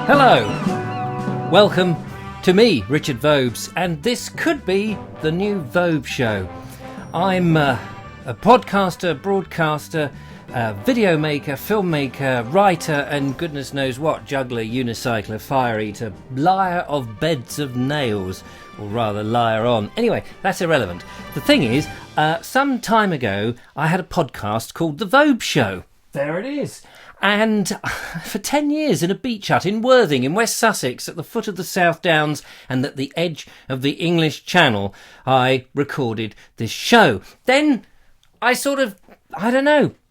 Hello, welcome to me, Richard Vobes, and this could be the new Vobes Show. I'm a podcaster, broadcaster, video maker, filmmaker, writer, and goodness knows what, juggler, unicycler, fire eater, liar of beds of nails, or rather liar on. Anyway, that's irrelevant. The thing is, some time ago, I had a podcast called The Vobes Show. There it is. And for 10 years in a beach hut in Worthing in West Sussex at the foot of the South Downs and at the edge of the English Channel, I recorded this show. Then I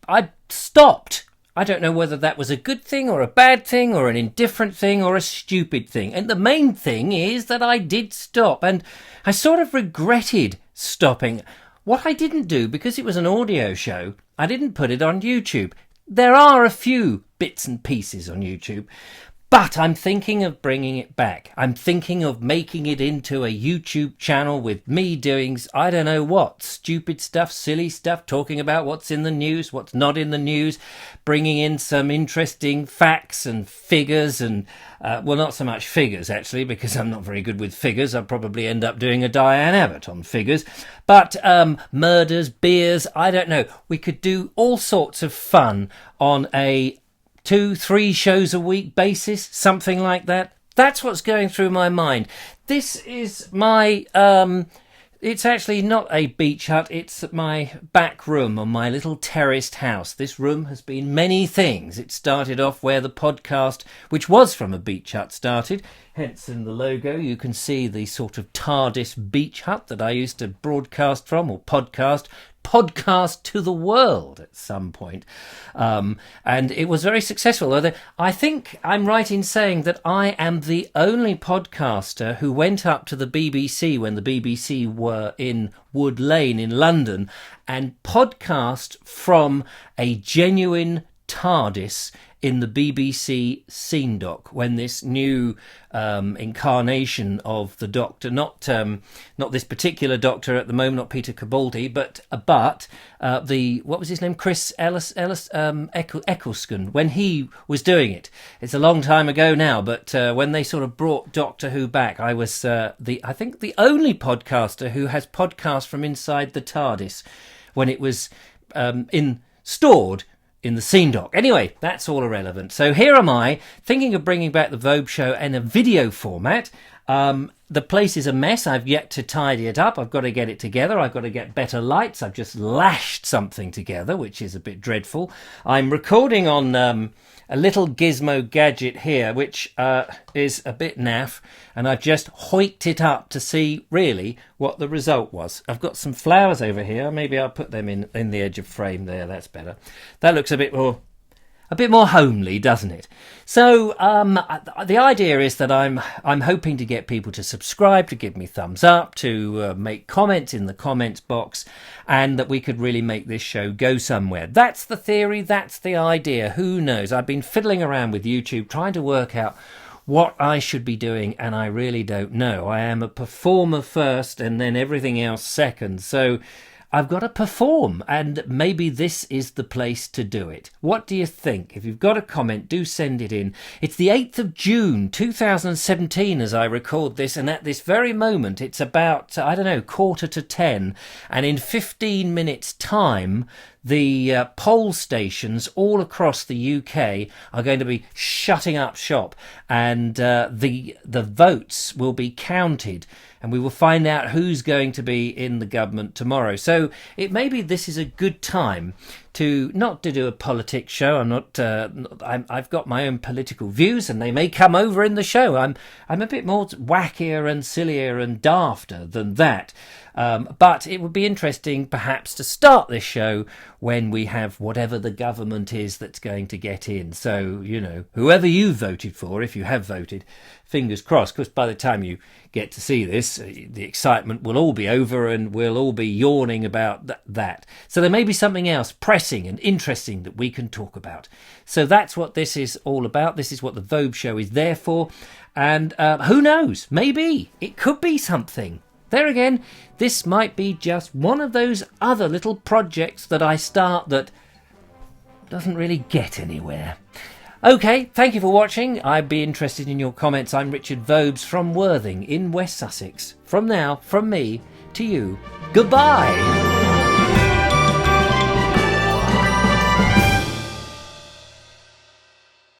I stopped. I don't know whether that was a good thing or a bad thing or an indifferent thing or a stupid thing. And the main thing is that I did stop, and I sort of regretted stopping. What I didn't do, because it was an audio show, I didn't put it on YouTube. There are a few bits and pieces on YouTube, but I'm thinking of bringing it back. I'm thinking of making it into a YouTube channel with me doing, I don't know what, stupid stuff, silly stuff, talking about what's in the news, what's not in the news, bringing in some interesting facts and figures and, well, not so much figures, actually, because I'm not very good with figures. I'll probably end up doing a Diane Abbott on figures. But murders, beers, I don't know. We could do all sorts of fun on a 2-3 shows a week basis, something like that. That's what's going through my mind. This is my, it's actually not a beach hut, it's my back room on my little terraced house. This room has been many things. It started off where the podcast, which was from a beach hut, started. Hence in the logo you can see the sort of TARDIS beach hut that I used to broadcast from, or podcast to the world at some point. And it was very successful. Although I think I'm right in saying that I am the only podcaster who went up to the BBC when the BBC were in Wood Lane in London and podcast from a genuine TARDIS in the BBC scene doc, when this new incarnation of the Doctor, not this particular Doctor at the moment, not Peter Capaldi, but the, what was his name, Chris Eccleston, when he was doing it. It's a long time ago now, but when they sort of brought Doctor Who back, I was I think the only podcaster who has podcast from inside the TARDIS when it was stored in the scene doc. Anyway, that's all irrelevant. So here am I, thinking of bringing back the Vobes Show in a video format. The place is a mess. I've yet to tidy it up. I've got to get it together. I've got to get better lights. I've just lashed something together, which is a bit dreadful. I'm recording on a little gizmo gadget here, which is a bit naff, and I've just hoiked it up to see really what the result was. I've got some flowers over here. Maybe I'll put them in the edge of frame there. That's better. That looks a bit more homely, doesn't it? So the idea is that I'm hoping to get people to subscribe, to give me thumbs up, to make comments in the comments box, and that we could really make this show go somewhere. That's the theory, that's the idea. Who knows? I've been fiddling around with YouTube trying to work out what I should be doing, and I really don't know. I am a performer first and then everything else second. So I've got to perform, and maybe this is the place to do it. What do you think? If you've got a comment, do send it in. It's the 8th of June 2017 as I record this, and at this very moment it's about, 9:45, and in 15 minutes time the poll stations all across the UK are going to be shutting up shop, and the votes will be counted, and we will find out who's going to be in the government tomorrow. So it maybe this is a good time to not to do a politics show. I've got my own political views, and they may come over in the show. I'm a bit more wackier and sillier and dafter than that. But it would be interesting perhaps to start this show when we have whatever the government is that's going to get in. So, whoever you voted for, if you have voted, fingers crossed, because by the time you get to see this, the excitement will all be over and we'll all be yawning about that. So there may be something else pressing and interesting that we can talk about. So that's what this is all about. This is what the Vobes Show is there for. And who knows? Maybe it could be something. There again, this might be just one of those other little projects that I start that doesn't really get anywhere. Okay, thank you for watching. I'd be interested in your comments. I'm Richard Vobes from Worthing in West Sussex. From now, from me to you, goodbye.